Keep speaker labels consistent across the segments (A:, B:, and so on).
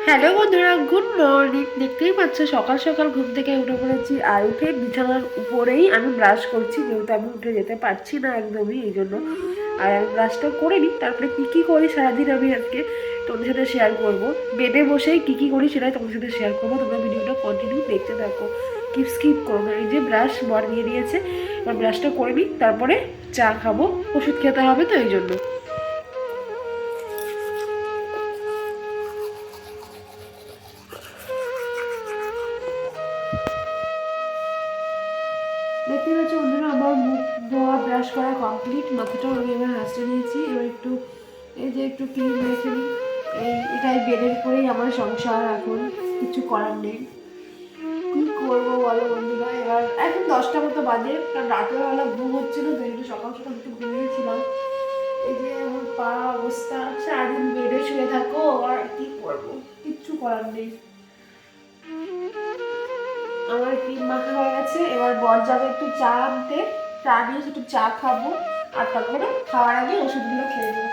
A: Hello বন্ধুরা, good morning. দেখতেই পাচ্ছ সকাল সকাল ঘুম থেকে উঠে পড়েছি, আর উঠে বিছানার উপরেই আমি ব্রাশ করছি, যেহেতু আমি উঠে যেতে পারছি না একদমই, এই জন্য। আর আমি ব্রাশটা করে নিই, তারপরে কী কী করি সারাদিন আমি আজকে তোমাদের সাথে শেয়ার করবো। বেডে বসেই কী কী করি সেটাই তোমাদের সাথে শেয়ার করবো। তোমরা ভিডিওটা কন্টিনিউ দেখতে থাকো, স্কিপ করো না। এই যে ব্রাশ বর দিয়ে দিয়েছে, এবার ব্রাশটা করে নিই, তারপরে চা খাবো, ওষুধ খেতে হবে তো এই জন্য। দেখতে পাচ্ছি বন্ধুরা, আমার মুখ ধোয়া ব্রাশ করা কমপ্লিট, মাথাটাও আমি এবার হাসতে নিয়েছি। এবার একটু ক্রিম রেখে নিই। এটাই বেডের করেই আমার সংসার, এখন কিছু করার নেই। কী করবো বলো বন্ধুরা, এবার এখন 10টা মতো বাজে, কারণ রাতের বেলা ঘুম হচ্ছিল তো, একটু সকাল সকাল একটু ঘুমিয়েছিলাম। এই যে আমার পা অবস্থা, সারাদিন বেডে শুয়ে থাকো, আর কি করবো, কিচ্ছু করার নেই। আমার ক্রিম মাখা হয়ে গেছে, এবার বর যাবে একটু চা আনতে, চা নিয়ে একটু চা খাবো, আর তারপরে খাওয়ার আগে ওষুধগুলো খেয়ে নেবো।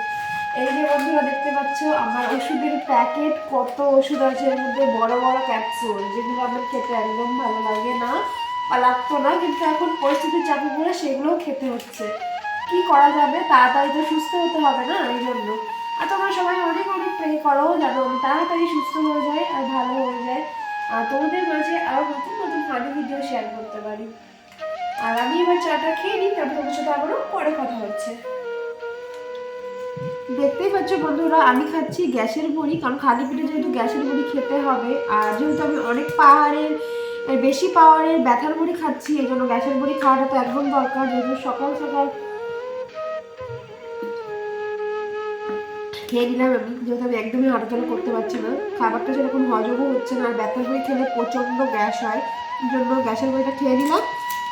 A: এই যে বন্ধুরা দেখতে পাচ্ছ আমার ওষুধের প্যাকেট, কত ওষুধ আছে এর মধ্যে, বড় বড় ক্যাপসুল, যেগুলো আমার খেতে একদম ভালো লাগে না বা লাগতো না, কিন্তু এখন পরিস্থিতির চাপে পড়ে সেগুলোও খেতে হচ্ছে। কি করা যাবে, তাড়াতাড়ি তো সুস্থ হতে হবে না, এই জন্য। আর তোমরা সবাই অনেক অনেক প্রে করো যেন আমি তাড়াতাড়ি সুস্থ হয়ে যাই আর ভালো হয়ে যায়, আর তোমাদের মাঝে আরও নতুন নতুন ফানি ভিডিও শেয়ার করতে পারি। আর আমি এবার চাটা খেয়ে নিই, তারপর তোমার সাথে আবারও পরে কথা হচ্ছে। দেখতেই পাচ্ছ বন্ধুরা, আমি খাচ্ছি গ্যাসের বড়ি, কারণ খালি পেটে যেহেতু গ্যাসের বড়ি খেতে হবে, আর যেহেতু আমি অনেক বেশি পাওয়ারের ব্যথার বড়ি খাচ্ছি, এই জন্য গ্যাসের বড়ি খাওয়াটা তো একদম দরকার। যেহেতু সকাল সকাল খেয়ে নিলাম আমি, যেহেতু আমি একদমই হাঁটাচলা করতে পারছি না, খাবারটা সেরকম হজমও হচ্ছে না, আর ব্যথার বড়ি খেলে প্রচণ্ড গ্যাস হয়, এই জন্য গ্যাসের বড়িটা খেয়ে নিলাম,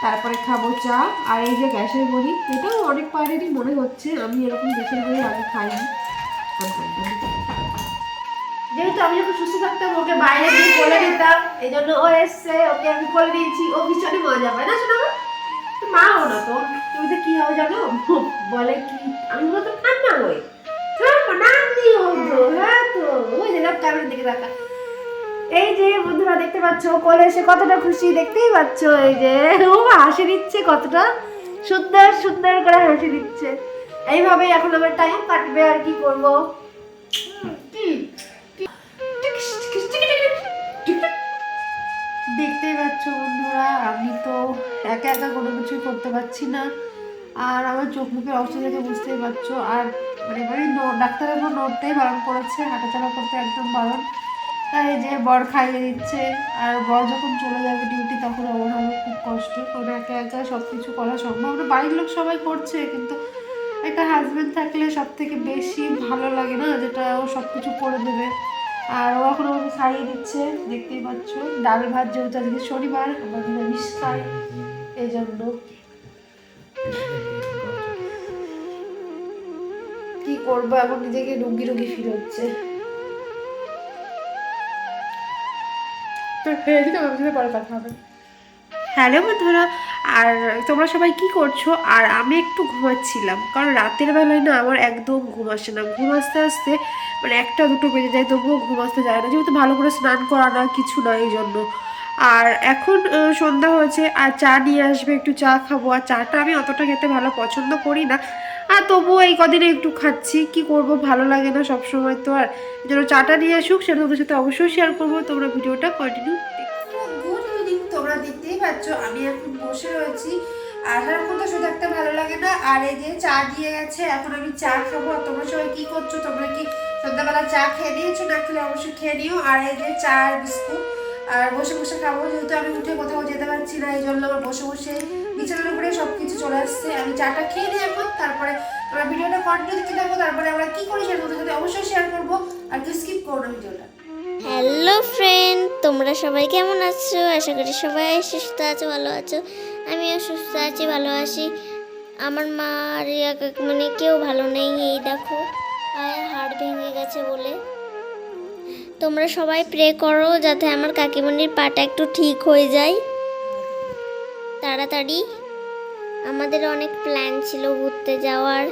A: তারপরে খাবো চা। আর এই যে গ্যাসের বড়ি, এটাও অনেক পাওয়ারেরই মনে হচ্ছে, আমি এরকম গ্যাসের বড়ি আগে খাইনি। যেহেতু আমি যখন সুস্থ থাকতাম ওকে বাইরে গিয়ে কোলে দিতাম, এই জন্য ও এসছে, ওকে আমি কোলে দিয়েছি, ও ভীষণই মজা পায় না শোনা। মা ও না তো, তুমি তো কি হবে জানো, বলে কি আমি বলতো ঠান্ডা হই, এই যে বন্ধুরা দেখতে পাচ্ছ কোলে এসে কতটা খুশি, দেখতেই পাচ্ছ, এই যে ও হাসি দিচ্ছে, কতটা সুন্দর সুন্দর করে হাসি দিচ্ছে। এইভাবেই এখন আমার টাইম কাটবে, আর কি করবো। দেখতেই পাচ্ছ বন্ধুরা, আমি তো একা একা কোনো কিছুই করতে পারছি না, আর আমার চোখ মুখের অবস্থা দেখে বুঝতেই পারছো। আর মানে ডাক্তার এখন নড়তেই বারণ করেছে, হাঁটাচলা করতে একদম বারণ। তাই যে বর খাইয়ে দিচ্ছে, আর বর যখন চলে যাবে ডিউটি তখন আমার হবে খুব কষ্ট, কারণ একা একা সব কিছু করা সম্ভব না। বাড়ির লোক সবাই করছে, কিন্তু একটা হাজব্যান্ড থাকলে সব থেকে বেশি ভালো লাগে না, যেটা ও সব কিছু করে দেবে। আর ও এখন আমাকে খাইয়ে দিচ্ছে, দেখতেই পাচ্ছ। ডাল ভাত, যেহেতু আজকে শনিবার, আমার নিরামিষ খাই, এই জন্য। কি করবো, এখন নিজেকে রুগী রুগী ফিল হচ্ছে। তো খেয়ে দিতে আমার পরে কথা হবে। হ্যালো বন্ধুরা, আর তোমরা সবাই কি করছো? আর আমি একটু ঘুমাচ্ছিলাম, কারণ রাতের বেলায় না আমার একদম ঘুম আসে না, ঘুম আসতে আসতে মানে 1টা 2টো বেজে যায়, তবুও ঘুম আসতে যায় না, যেহেতু ভালো করে স্নান করা না কিছু না, এই জন্য। আর এখন সন্ধ্যা হয়েছে, আর চা নিয়ে আসবে, একটু চা খাবো। আর চাটা আমি অতটা খেতে ভালো পছন্দ করি না, আর তবুও এই কদিনে একটু খাচ্ছি, কি করব, ভালো লাগে না সব সময় তো। আর এই জন্য চাটা নিয়ে আসুক, সেটা তোমাদের সাথে অবশ্যই শেয়ার করবো, তোমরা ভিডিওটা কন্টিনিউ। গুড ইভিনিং, তোমরা দেখতেই পাচ্ছ আমি এখন বসে রয়েছি, আর সারাক্ষণ তো শুধু থাকতে ভালো লাগে না। আর এই যে চা দিয়ে গেছে, এখন আমি চা খাবো। আর তোমরা সবাই কি করছো, তোমরা কি সন্ধ্যাবেলা চা খেয়ে নিয়েছো? না খেলে অবশ্যই খেয়ে নিও। আর এই যে চা আর বিস্কুট, আর বসে বসে খাবো, যেহেতু আমি উঠে কোথাও যেতে পারছি না, এই জন্য আমার বসে বসে বিছানার উপরে সব কিছু চলে আসছে। আমি চাটা খেয়ে নিই এখন, তারপরে আমরা ভিডিওটা কন্টিনিউ দিতে থাকবো, তারপরে আমরা কি করি সেটা তোমাদের সাথে অবশ্যই শেয়ার করবো, আর কি স্কিপ করো না ভিডিওটা।
B: হ্যালো ফ্রেন্ড, তোমরা সবাই কেমন আছো? আশা করি সবাই সুস্থ আছো, ভালো আছো। আমিও সুস্থ আছি, ভালো আছি। আমার মা আর মানে কেউ ভালো নেই, এই দেখো পায়ের হাড় ভেঙে গেছে বলে। তোমরা সবাই প্রে করো যাতে আমার কাকিমণির পাটা একটু ঠিক হয়ে যায় তাড়াতাড়ি। আমাদের অনেক প্ল্যান ছিল ঘুরতে যাওয়ার,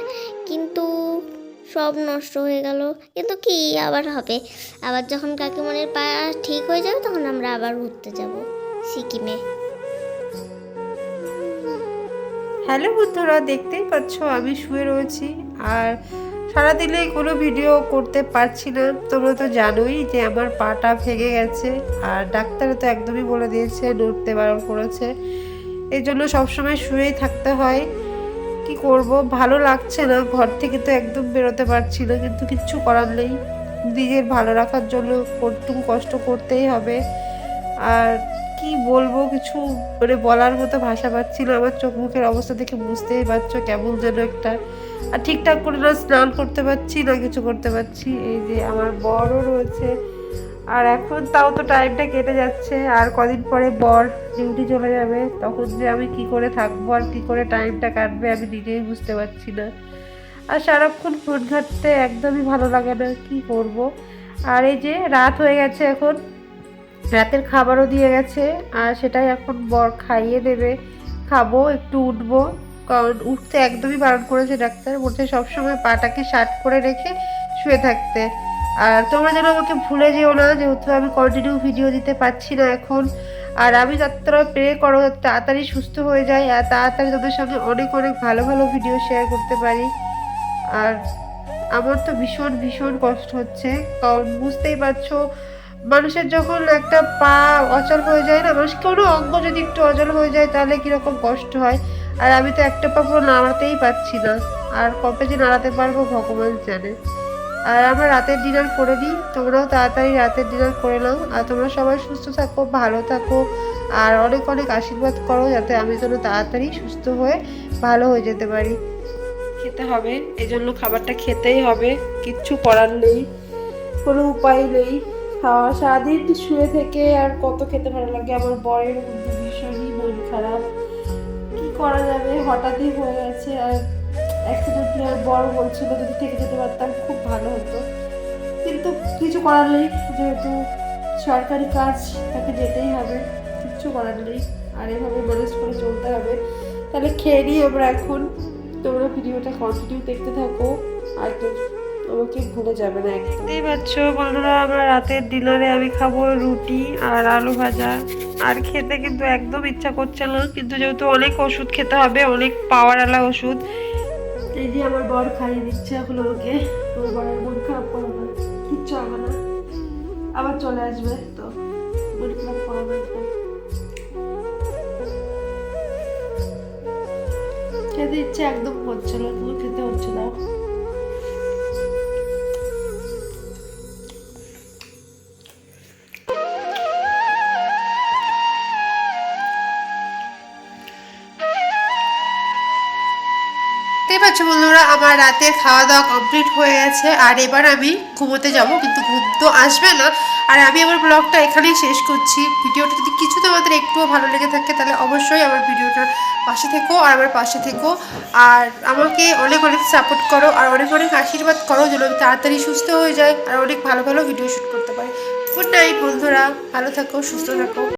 B: কিন্তু সব নষ্ট হয়ে গেল, কিন্তু কি আবার হবে, আবার যখন কাকিমণির পা ঠিক হয়ে যাবে তখন আমরা আবার ঘুরতে যাব সিকিমে।
A: হ্যালো বন্ধুরা, দেখতেই পাচ্ছ আমি শুয়ে রয়েছি আর সারাদিনে কোনো ভিডিও করতে পারছি না। তোমরা তো জানোই যে আমার পাটা ভেঙে গেছে আর ডাক্তারে তো একদমই বলে দিয়েছে, নড়তে বারণ করেছে। এই জন্য সবসময় শুয়েই থাকতে হয়। কি করব, ভালো লাগছে না, ঘর থেকে তো একদম বেরোতে পারছি না, কিন্তু কিচ্ছু করার নেই। নিজের ভালো রাখার জন্য একটু কষ্ট করতেই হবে। আর কি বলবো, কিছু মানে বলার মতো ভাষা পাচ্ছি না। আমার চোখ মুখের অবস্থা দেখে বুঝতেই পারছো কেমন যেন একটা। আর ঠিকঠাক করে না স্নান করতে পারছি না কিছু করতে পারছি। এই যে আমার বরও রয়েছে, আর এখন তাও তো টাইমটা কেটে যাচ্ছে। আর কদিন পরে বর ডিউটি চলে যাবে, তখন যে আমি কি করে থাকবো আর কি করে টাইমটা কাটবে আমি নিজেই বুঝতে পারছি না। আর সারাক্ষণ ফোন ঘাঁটতে একদমই ভালো লাগে না, কি করব। আর এই যে রাত হয়ে গেছে, এখন রাতের খাবারও দিয়ে গেছে আর সেটাই এখন বর খাইয়ে দেবে। খাবো, একটু উঠবো, কারণ উঠতে একদমই বারণ করেছে ডাক্তার, বলছে সবসময় পাটাকে শার্ট করে রেখে শুয়ে থাকতে। আর তোমরা যেন আমাকে ভুলে যেও না, যেহেতু আমি কন্টিনিউ ভিডিও দিতে পারছি না এখন। আর আমি যতটা প্রে করো যাতে তাড়াতাড়ি সুস্থ হয়ে যায় আর তাড়াতাড়ি তোমাদের সঙ্গে অনেক অনেক ভালো ভালো ভিডিও শেয়ার করতে পারি। আর আমার তো ভীষণ ভীষণ কষ্ট হচ্ছে, কারণ বুঝতেই পারছো মানুষের যখন একটা পা অচল হয়ে যায় না, মানুষ কোনো অঙ্গ যদি একটু অচল হয়ে যায় তাহলে কীরকম কষ্ট হয়। আর আমি তো একটা পা পুরো নাড়াতেই পারছি না, আর কবে যে নাড়াতে পারবো ভগবান জানে। আর আমরা রাতের ডিনার করে নিই, তোমরাও তাড়াতাড়ি রাতের ডিনার করে নাও। আর তোমরা সবাই সুস্থ থাকো, ভালো থাকো, আর অনেক অনেক আশীর্বাদ করো যাতে আমি যেন তাড়াতাড়ি সুস্থ হয়ে ভালো হয়ে যেতে পারি। খেতে হবে, এই জন্য খাবারটা খেতেই হবে, কিচ্ছু করার নেই, কোনো উপায় নেই। খাওয়া সারাদিন শুয়ে থেকে আর কত খেতে ভালো লাগে। আমার বরের মধ্যে ভীষণই মন খারাপ, কি করা যাবে, হঠাৎই হয়ে গেছে। আর অ্যাক্সিডেন্টলি আর বর বলছিল যদি থেকে যেতে পারতাম খুব ভালো হতো, কিন্তু কিছু করার নেই, যেহেতু সরকারি কাজ তাকে যেতেই হবে, কিচ্ছু করার নেই। আর এভাবে ম্যানেজ করে চলতে হবে। তাহলে খেয়ে নিই আমরা এখন, তোমরা ভিডিওটা কন্টিনিউ দেখতে থাকো আর আমাকে ভুলে যাবে না। দেখতেই পাচ্ছ বন্ধুরা, আমার রাতের ডিনারে আমি খাবো রুটি আর আলু ভাজা। আর খেতে কিন্তু একদম ইচ্ছা করছে না, কিন্তু যেহেতু অনেক ওষুধ খেতে হবে, অনেক পাওয়ারওয়ালা ওষুধ, এই যে আমার বর খাইয়ে দিচ্ছে এখন আমাকে। আমার বরের মন খারাপ করবে না, কিচ্ছু হবে না, আবার চলে আসবে, তো মন খারাপ করবে না। খেতে ইচ্ছে একদম করছে না, তুমি খেতে হচ্ছে না। দেখতেই পাচ্ছ বন্ধুরা, আমার রাতের খাওয়া দাওয়া কমপ্লিট হয়ে গেছে আর এবার আমি ঘুমোতে যাব, কিন্তু ঘুম তো আসবে না। আর আমি আমার ব্লগটা এখানেই শেষ করছি। ভিডিওটা যদি কিছু তোমাদের একটুও ভালো লেগে থাকে তাহলে অবশ্যই আমার ভিডিওটার পাশে থেকো আর আমার পাশে থেকো। আর আমাকে অনেক অনেক সাপোর্ট করো আর অনেক অনেক আশীর্বাদ করো যেন আমি তাড়াতাড়ি সুস্থ হয়ে যাই আর অনেক ভালো ভালো ভিডিও শ্যুট করতে পারি। গুড নাইট বন্ধুরা, ভালো থাকো, সুস্থ থাকো।